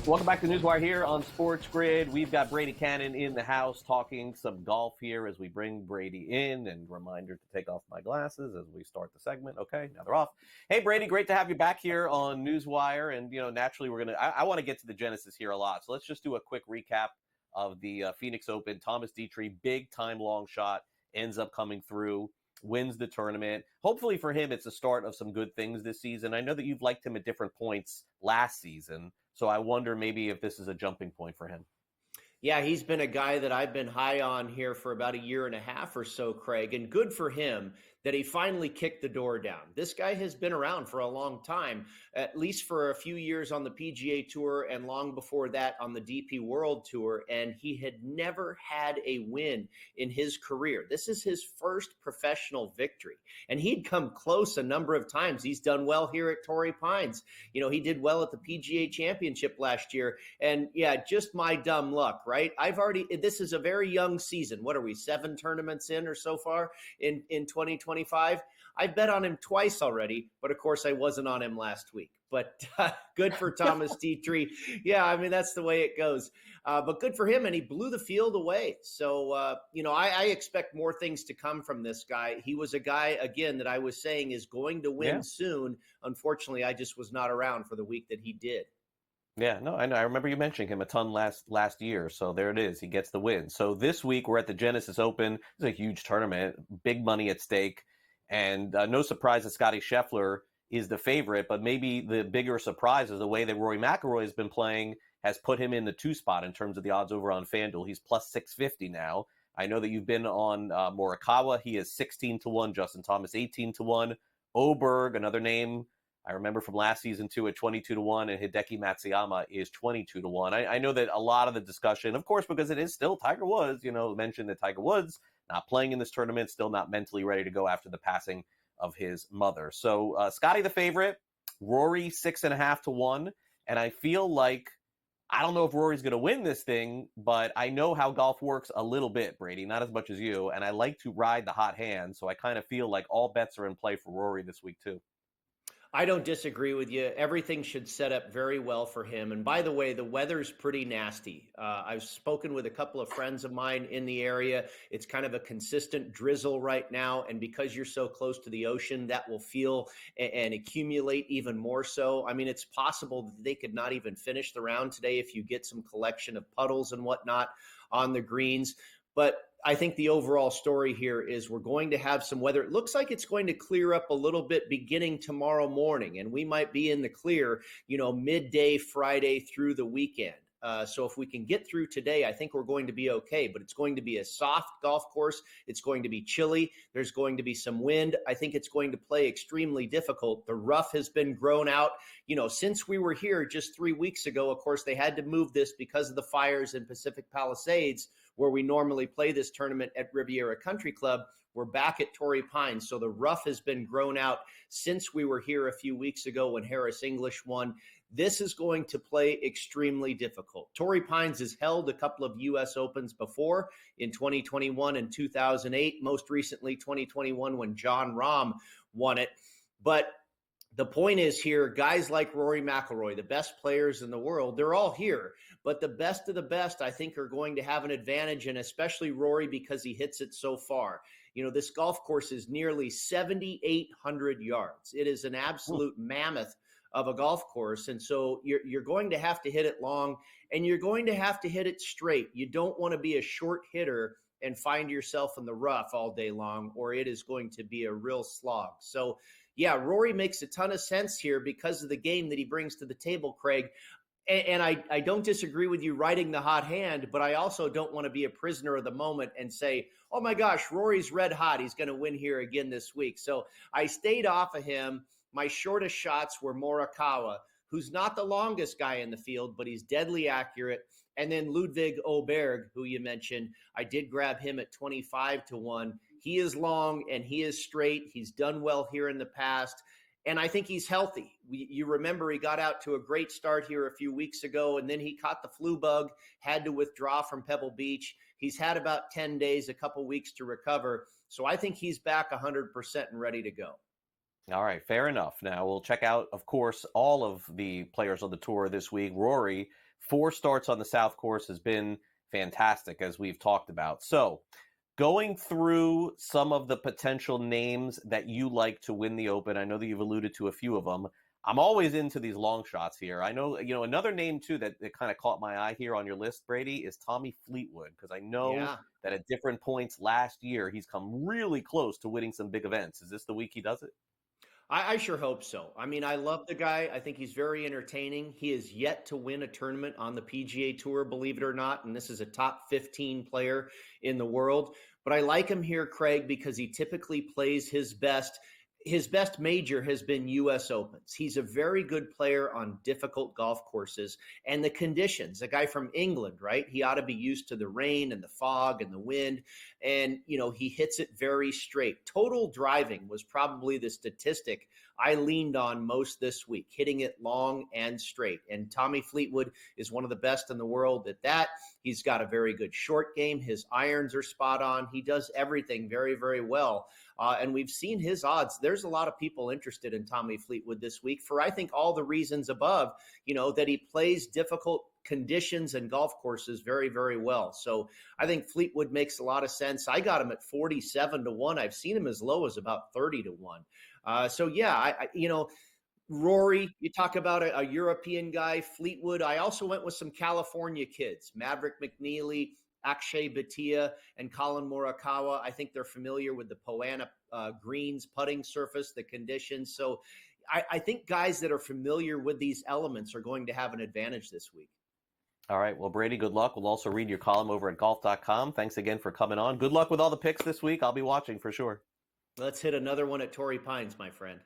Welcome back to NewsWire here on SportsGrid. We've got Brady Kannon in the house talking some golf here as we bring Brady in. And reminder to take off my glasses as we start the segment. Okay, now they're off. Hey, Brady, great to have you back here on NewsWire. And, naturally, I want to get to the Genesis here a lot. So let's just do a quick recap of the Phoenix Open. Thomas Ditry, big time long shot, ends up coming through, wins the tournament. Hopefully for him, it's the start of some good things this season. I know that you've liked him at different points last season. So I wonder maybe if this is a jumping point for him. Yeah, he's been a guy that I've been high on here for about a year and a half or so, Craig, and good for him that he finally kicked the door down. This guy has been around for a long time, at least for a few years on the PGA Tour and long before that on the DP World Tour, and he had never had a win in his career. This is his first professional victory, and he'd come close a number of times. He's done well here at Torrey Pines. He did well at the PGA Championship last year, and yeah, just my dumb luck, right? This is a very young season. What are we, 7 tournaments in or so far in 2025? I bet on him twice already, but of course I wasn't on him last week. But good for Thomas Ditry. Yeah, I mean, that's the way it goes. But good for him, and he blew the field away. So, I expect more things to come from this guy. He was a guy, again, that I was saying is going to win soon. Unfortunately, I just was not around for the week that he did. Yeah, no, I know. I remember you mentioning him a ton last year. So there it is. He gets the win. So this week we're at the Genesis Open. It's a huge tournament, big money at stake. And no surprise that Scottie Scheffler is the favorite, but maybe the bigger surprise is the way that Rory McIlroy has been playing has put him in the 2 spot in terms of the odds over on FanDuel. He's plus 650 now. I know that you've been on Morikawa. He is 16-1. Justin Thomas, 18-1. Aberg, another name I remember from last season too, at 22-1, and Hideki Matsuyama is 22-1. I know that a lot of the discussion, of course, because it is still Tiger Woods, mentioned that Tiger Woods not playing in this tournament, still not mentally ready to go after the passing of his mother. So Scottie the favorite, Rory 6.5-1, and I feel like I don't know if Rory's going to win this thing, but I know how golf works a little bit, Brady, not as much as you, and I like to ride the hot hand, so I kind of feel like all bets are in play for Rory this week too. I don't disagree with you. Everything should set up very well for him. And by the way, the weather's pretty nasty. I've spoken with a couple of friends of mine in the area. It's kind of a consistent drizzle right now. And because you're so close to the ocean, that will feel and accumulate even more so. I mean, it's possible that they could not even finish the round today if you get some collection of puddles and whatnot on the greens. But I think the overall story here is we're going to have some weather. It looks like it's going to clear up a little bit beginning tomorrow morning, and we might be in the clear, midday Friday through the weekend. So if we can get through today, I think we're going to be okay, but it's going to be a soft golf course. It's going to be chilly. There's going to be some wind. I think it's going to play extremely difficult. The rough has been grown out, since we were here just 3 weeks ago. Of course, they had to move this because of the fires in Pacific Palisades, where we normally play this tournament at Riviera Country Club. We're back at Torrey Pines. So the rough has been grown out since we were here a few weeks ago when Harris English won. This is going to play extremely difficult. Torrey Pines has held a couple of U.S. Opens before in 2021 and 2008, most recently 2021 when Jon Rahm won it. But the point is here, guys like Rory McIlroy, the best players in the world, they're all here. But the best of the best, I think, are going to have an advantage, and especially Rory because he hits it so far. This golf course is nearly 7,800 yards. It is an absolute mammoth of a golf course. And so you're going to have to hit it long, and you're going to have to hit it straight. You don't want to be a short hitter and find yourself in the rough all day long, or it is going to be a real slog. So, yeah, Rory makes a ton of sense here because of the game that he brings to the table, Craig. And I don't disagree with you riding the hot hand, but I also don't want to be a prisoner of the moment and say, oh my gosh, Rory's red hot. He's going to win here again this week. So I stayed off of him. My shortest shots were Morikawa, who's not the longest guy in the field, but he's deadly accurate. And then Ludvig Aberg, who you mentioned, I did grab him at 25-1. He is long and he is straight. He's done well here in the past. And I think he's healthy. You remember he got out to a great start here a few weeks ago, and then he caught the flu bug, had to withdraw from Pebble Beach. He's had about 10 days, a couple weeks to recover. So I think he's back 100% and ready to go. All right, fair enough. Now we'll check out, of course, all of the players on the tour this week. Rory, 4 starts on the South Course has been fantastic, as we've talked about. So, going through some of the potential names that you like to win the Open, I know that you've alluded to a few of them. I'm always into these long shots here. I know, another name too that kind of caught my eye here on your list, Brady, is Tommy Fleetwood, because I know Yeah. that at different points last year, he's come really close to winning some big events. Is this the week he does it? I sure hope so. I mean, I love the guy. I think he's very entertaining. He is yet to win a tournament on the PGA Tour, believe it or not. And this is a top 15 player in the world. But I like him here, Craig, because he typically plays his best. His best major has been U.S. Opens. He's a very good player on difficult golf courses and the conditions. A guy from England, right? He ought to be used to the rain and the fog and the wind. And, he hits it very straight. Total driving was probably the statistic I leaned on most this week, hitting it long and straight. And Tommy Fleetwood is one of the best in the world at that. He's got a very good short game. His irons are spot on. He does everything very, very well. And we've seen his odds. There's a lot of people interested in Tommy Fleetwood this week for, I think, all the reasons above, that he plays difficult conditions and golf courses very, very well. So I think Fleetwood makes a lot of sense. I got him at 47-1. I've seen him as low as about 30-1. So yeah, Rory, you talk about a European guy, Fleetwood. I also went with some California kids, Maverick McNeely, Akshay Bhatia, and Collin Morikawa. I think they're familiar with the Poana greens, putting surface, the conditions. So I think guys that are familiar with these elements are going to have an advantage this week. All right. Well, Brady, good luck. We'll also read your column over at golf.com. Thanks again for coming on. Good luck with all the picks this week. I'll be watching for sure. Let's hit another one at Torrey Pines, my friend.